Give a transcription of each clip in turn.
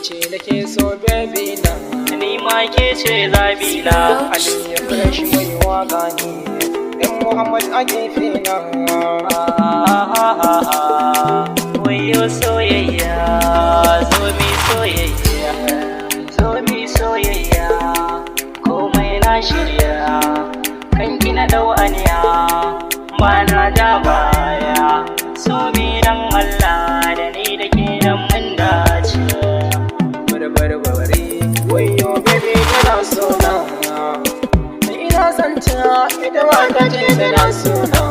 ce nake so baby na, ni ma ke ce zabi na. Aleeyu fresh mai waka ne, ɗan Muhammad a gefe na. Wayo soyayya, zo mi soyayya, zo mi soyayya, komai na shirya, kan gina ɗau'aniya, ba na da baya, so mi dan Allah da ni da ke dan mun dace. Barbarbari, wayo baby tana so na, ina son ta ita ma ta ce tana so na,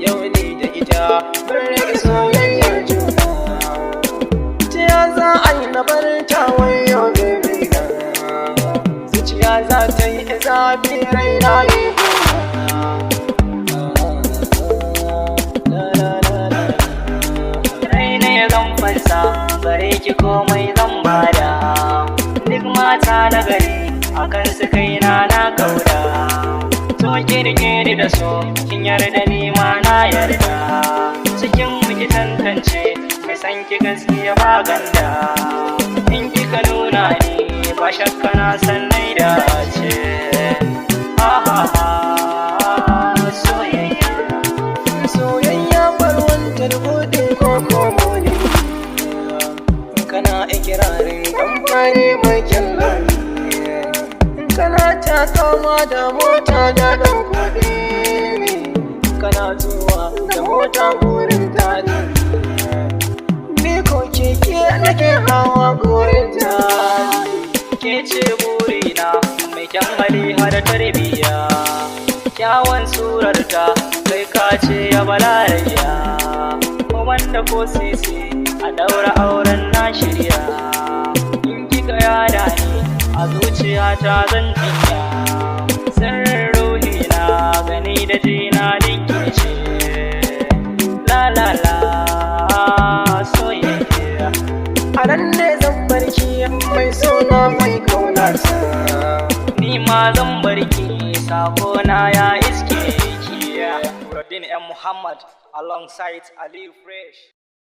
yau ni da ita mun rage soyayyar juna, ta ya za a yi na bar ta wayo baby na, zuciya za ta yi zafi raina yi fansa bare ki komai zan bada, duk mata na gari akan su kaina na kauda, to kirkiri da so kin yarda ni ma na yarda, cikin miki tantance mai san ki gaskiya ba ganda, in kika nuna ni ba shakka na san nai dace. Soyayya soyayya barwantar buɗe ko komo ne, kana ikirarin kamfani mai kyallari, kana ta kama da mota da ɗan kuɗi ne, kana zuwa da mota burin tali, ni ko keke nake hawa gurin tali. Ke ce burina mai kyan hali har tarbiyya, kyawun surarta kai ka ce ya balarayya, wanda ko sisi a daura auren na shirya, in kika yada ni a zuciyata zan jinya, sirrin ruhi na gani da jina dinki ce, la la la soyayya. A nan ne zan barki mai suna mai kaunarsa, ni ma zan barki sakona ya iske ki. Muhammad alongside Aleeyu Fresh.